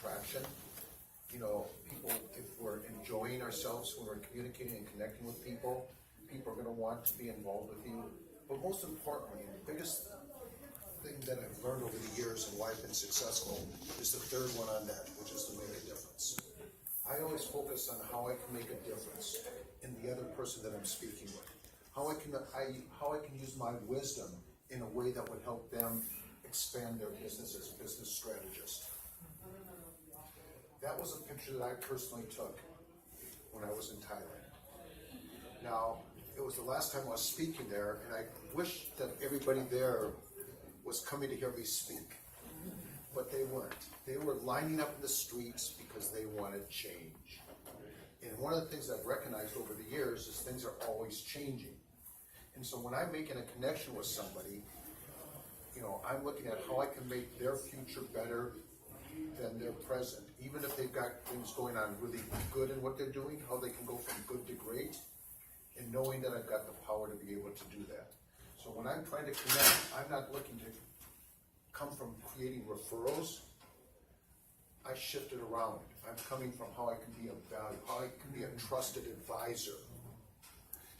attraction. You know, people, if we're enjoying ourselves when we're communicating and connecting with people, people are going to want to be involved with you. But most importantly, the biggest thing that I've learned over the years and why I've been successful is the third one on that, which is to make a difference. I always focus on how I can make a difference in the other person that I'm speaking with. How I can use my wisdom in a way that would help them expand their business as a business strategist. That was a picture that I personally took when I was in Thailand. Now, it was the last time I was speaking there, and I wish that everybody there was coming to hear me speak. But they weren't. They were lining up in the streets because they wanted change. And one of the things I've recognized over the years is things are always changing. And so when I'm making a connection with somebody, you know, I'm looking at how I can make their future better than their present. Even if they've got things going on really good in what they're doing, how they can go from good to great, and knowing that I've got the power to be able to do that. So when I'm trying to connect, I'm not looking to come from creating referrals. I shift it around. I'm coming from how I can be of value, how I can be a trusted advisor,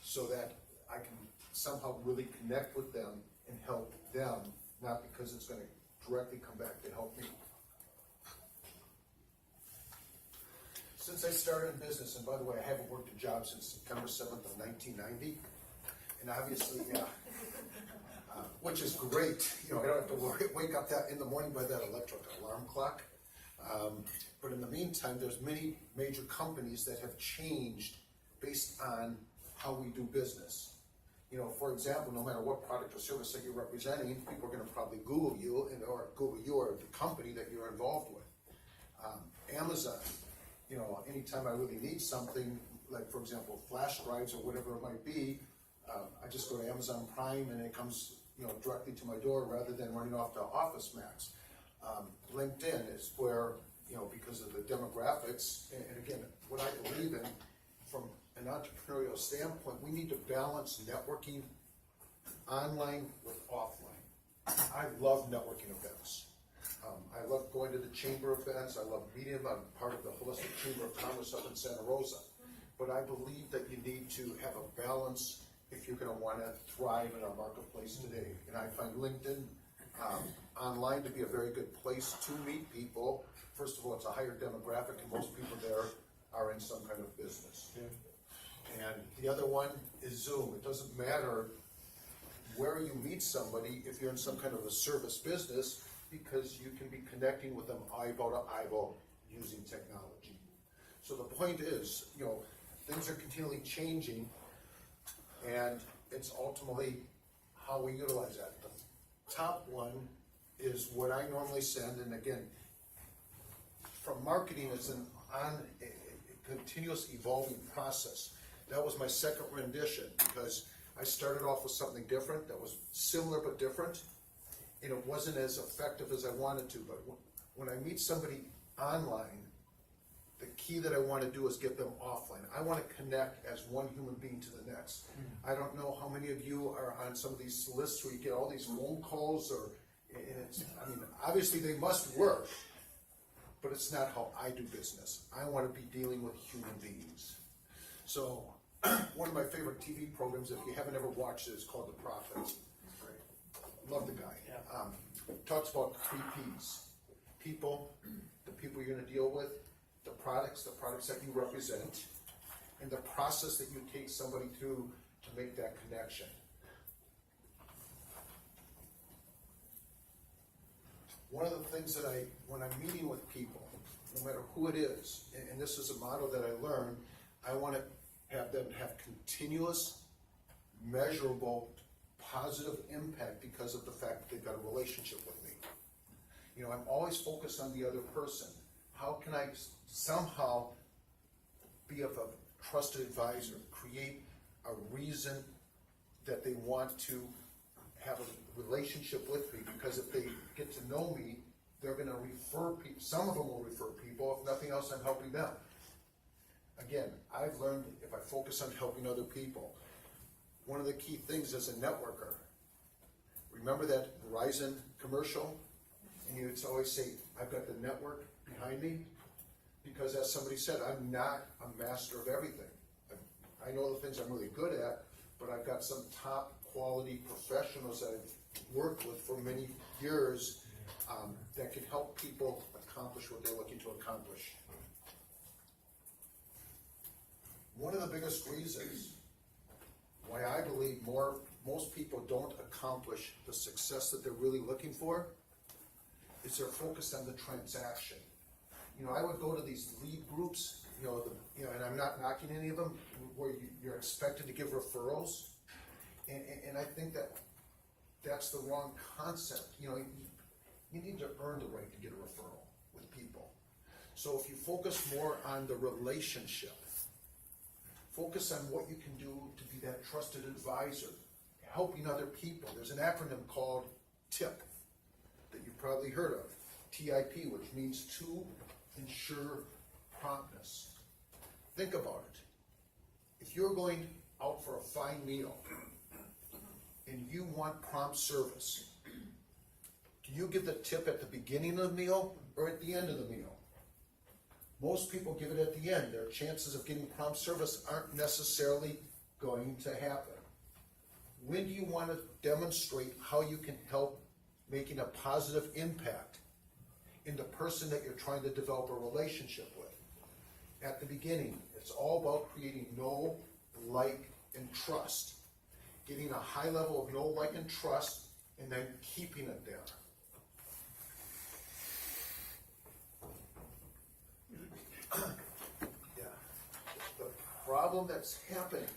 so that I can somehow really connect with them and help them, not because it's going to directly come back to help me. Since I started in business, and by the way, I haven't worked a job since September 7th of 1990, and obviously, which is great. You know, I don't have to wake up in the morning by that electric alarm clock. But in the meantime, there's many major companies that have changed based on how we do business. You know, for example, no matter what product or service that you're representing, people are going to probably Google you or Google you or the company that you're involved with. Amazon, you know, anytime I really need something, like for example, flash drives or whatever it might be, I just go to Amazon Prime and it comes, you know, directly to my door rather than running off to Office Max. LinkedIn is where, you know, because of the demographics, and again, what I believe in from an entrepreneurial standpoint, we need to balance networking online with offline. I love networking events. I love going to the chamber events. I love meeting them. I'm part of the Holistic Chamber of Commerce up in Santa Rosa. But I believe that you need to have a balance if you're going to want to thrive in our marketplace today. And I find LinkedIn online to be a very good place to meet people. First of all, it's a higher demographic, and most people there are in some kind of business. Yeah. And the other one is Zoom. It doesn't matter where you meet somebody if you're in some kind of a service business, because you can be connecting with them eyeball to eyeball using technology. So the point is, you know, things are continually changing, and it's ultimately how we utilize that. The top one is what I normally send, and again, from marketing, it's a continuous evolving process. That was my second rendition, because I started off with something different that was similar but different, and it wasn't as effective as I wanted to. But when I meet somebody online, the key that I want to do is get them offline. I want to connect as one human being to the next. I don't know how many of you are on some of these lists where you get all these phone calls, and it's, I mean, obviously they must work, but it's not how I do business. I want to be dealing with human beings. So one of my favorite TV programs, if you haven't ever watched it, is called The Prophets. Love the guy. Talks about the 3 Ps. People, the people you're going to deal with, the products that you represent, and the process that you take somebody through to make that connection. One of the things that when I'm meeting with people, no matter who it is, and this is a model that I learned, I want to have them have continuous, measurable, positive impact because of the fact that they've got a relationship with me. You know, I'm always focused on the other person. How can I somehow be a trusted advisor, create a reason that they want to have a relationship with me? Because if they get to know me, they're going to refer people. Some of them will refer people. If nothing else, I'm helping them. Again, I've learned if I focus on helping other people, one of the key things as a networker, remember that Verizon commercial? And you would always say, I've got the network behind me, because as somebody said, I'm not a master of everything. I know the things I'm really good at, but I've got some top quality professionals that I've worked with for many years that can help people accomplish what they're looking to accomplish. One of the biggest reasons why I believe most people don't accomplish the success that they're really looking for is they're focused on the transaction. You know, I would go to these lead groups, and I'm not knocking any of them, where you're expected to give referrals, and I think that's the wrong concept. You know, you need to earn the right to get a referral with people. So if you focus more on the relationship, focus on what you can do to be that trusted advisor, helping other people. There's an acronym called TIP that you've probably heard of, TIP, which means to ensure promptness. Think about it. If you're going out for a fine meal and you want prompt service, do you give the tip at the beginning of the meal or at the end of the meal? Most people give it at the end. Their chances of getting prompt service aren't necessarily going to happen. When do you want to demonstrate how you can help making a positive impact in the person that you're trying to develop a relationship with? At the beginning, it's all about creating know, like, and trust. Getting a high level of know, like, and trust, and then keeping it there. Yeah. The problem that's happening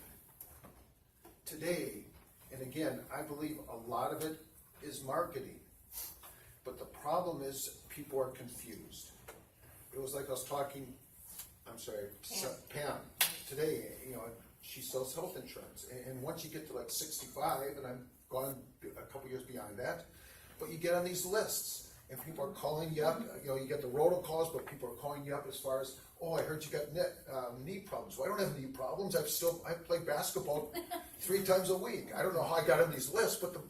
today, and again, I believe a lot of it is marketing, but the problem is people are confused. It was like I was talking, Pam today, she sells health insurance, and once you get to like 65, and I'm gone a couple years beyond that, but you get on these lists, and people are calling you up, you get the robocalls, but people are calling you up as far as, oh, I heard you got knee problems. Well, I don't have knee problems. I play basketball 3 times a week. I don't know how I got on these lists, but the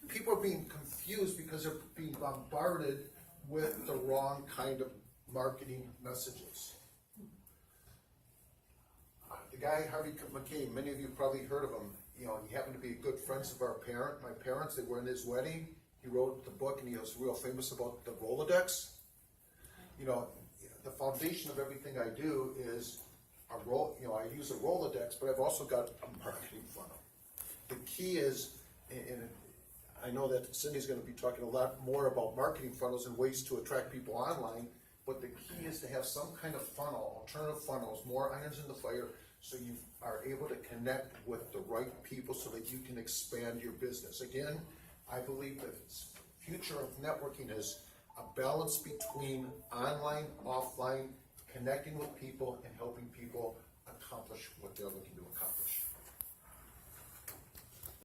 people are being confused because they're being bombarded with the wrong kind of marketing messages. The guy, Harvey McCabe, many of you probably heard of him. He happened to be good friends of my parents. They were in his wedding. He wrote the book, and he was real famous about the Rolodex. The foundation of everything I do is I use a Rolodex, but I've also got a marketing funnel. The key is, and I know that Cindy's going to be talking a lot more about marketing funnels and ways to attract people online, but the key is to have some kind of funnel, alternative funnels, more irons in the fire, so you are able to connect with the right people so that you can expand your business. Again, I believe that the future of networking is a balance between online, offline, connecting with people, and helping people accomplish what they're looking to accomplish.